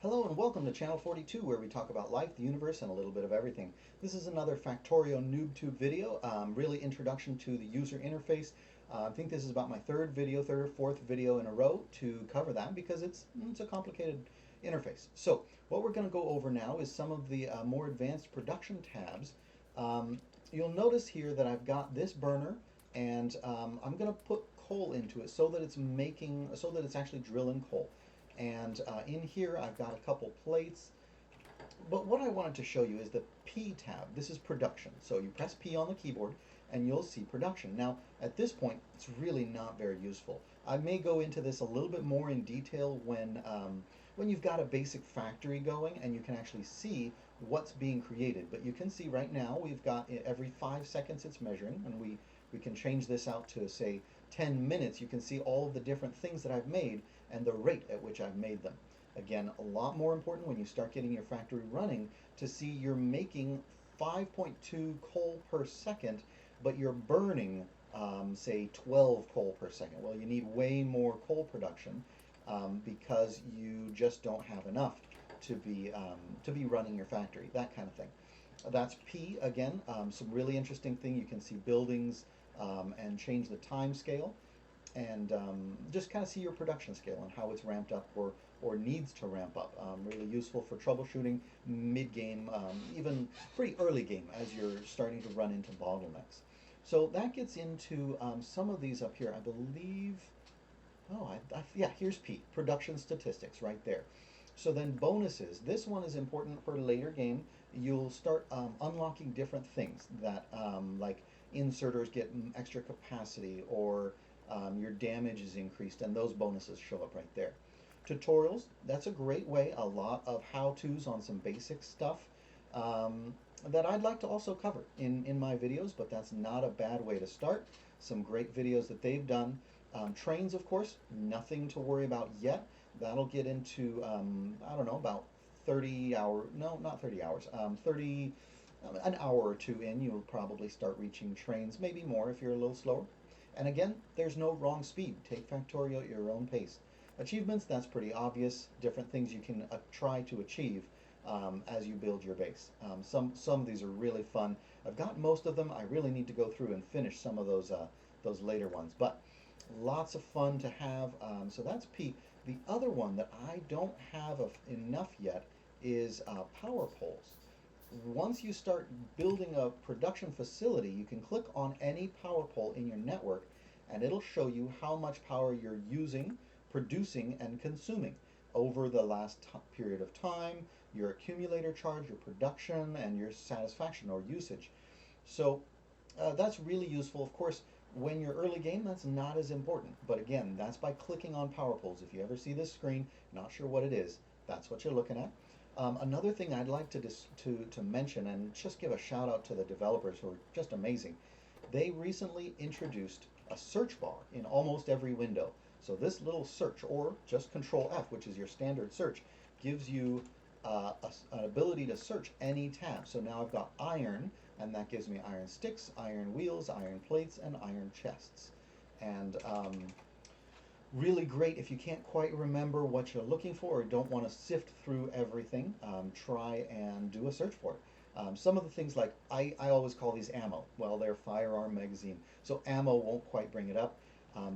Hello and welcome to Channel 42, where we talk about life, the universe, and a little bit of everything. This is another Factorio Noob Tube video, really introduction to the user interface. I think this is about my third or fourth video in a row to cover that because it's a complicated interface. So what we're going to go over now is some of the more advanced production tabs. You'll notice here that I've got this burner, and I'm going to put coal into it so that it's actually drilling coal. And in here I've got a couple plates. But what I wanted to show you is the P tab. This is production. So you press P on the keyboard and you'll see production. Now at this point it's really not very useful. I may go into this a little bit more in detail when you've got a basic factory going and you can actually see what's being created. But you can see right now we've got every 5 seconds it's measuring, and we can change this out to say 10 minutes. You can see all of the different things that I've made and the rate at which I've made them. Again, a lot more important when you start getting your factory running to see you're making 5.2 coal per second, but you're burning, say, 12 coal per second. Well, you need way more coal production because you just don't have enough to be running your factory, that kind of thing. That's P again. Some really interesting thing. You can see buildings and change the time scale, and just kind of see your production scale and how it's ramped up or needs to ramp up. Really useful for troubleshooting mid-game, even pretty early game as you're starting to run into bottlenecks. So that gets into some of these up here. I believe, yeah, here's P, production statistics right there. So then bonuses. This one is important for later game. You'll start unlocking different things that like inserters get extra capacity, or your damage is increased, and those bonuses show up right there. Tutorials, that's a great way, a lot of how-tos on some basic stuff that I'd like to also cover in my videos, but that's not a bad way to start. Some great videos that they've done. Trains, of course, nothing to worry about yet. That'll get into, I don't know, about 30 hours, no, not 30 hours, 30, an hour or two in, you'll probably start reaching trains, maybe more if you're a little slower. And again, there's no wrong speed. Take Factorio at your own pace. Achievements, that's pretty obvious. Different things you can try to achieve as you build your base. Some of these are really fun. I've got most of them. I really need to go through and finish some of those later ones. But lots of fun to have. So that's P. The other one that I don't have enough yet is power poles. Once you start building a production facility, you can click on any power pole in your network and it'll show you how much power you're using, producing, and consuming over the last period of time, your accumulator charge, your production, and your satisfaction or usage. So that's really useful. Of course, when you're early game, that's not as important. But again, that's by clicking on power poles. If you ever see this screen, not sure what it is, that's what you're looking at. Another thing I'd like to mention, and just give a shout out to the developers who are just amazing. They recently introduced a search bar in almost every window. So this little search, or just Control F, which is your standard search, gives you an ability to search any tab. So now I've got iron, and that gives me iron sticks, iron wheels, iron plates, and iron chests. And really great if you can't quite remember what you're looking for or don't want to sift through everything. Try and do a search for it. Some of the things, like I always call these ammo. Well, they're firearm magazine, so ammo won't quite bring it up.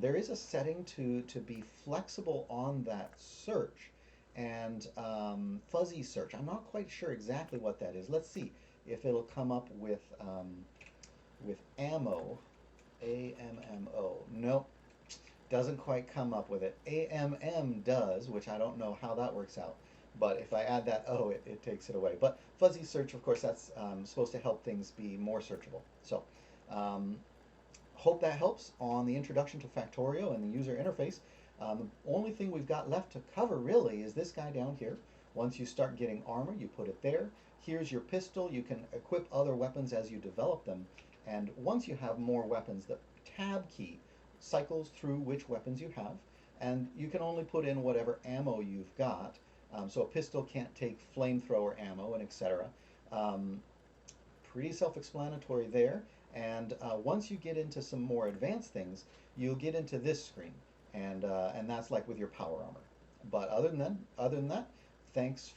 There is a setting to be flexible on that search, and fuzzy search. I'm not quite sure exactly what that is. Let's see if it'll come up with ammo. AMMO. Nope. Doesn't quite come up with it. AMM does, which I don't know how that works out. But if I add that O, it takes it away. But fuzzy search, of course, that's supposed to help things be more searchable. So hope that helps on the introduction to Factorio and the user interface. The only thing we've got left to cover really is this guy down here. Once you start getting armor, you put it there. Here's your pistol. You can equip other weapons as you develop them. And once you have more weapons, the tab key cycles through which weapons you have, and you can only put in whatever ammo you've got. So a pistol can't take flamethrower ammo, and etc. Pretty self-explanatory there. And once you get into some more advanced things, you'll get into this screen, and that's like with your power armor. But other than that, Thanks.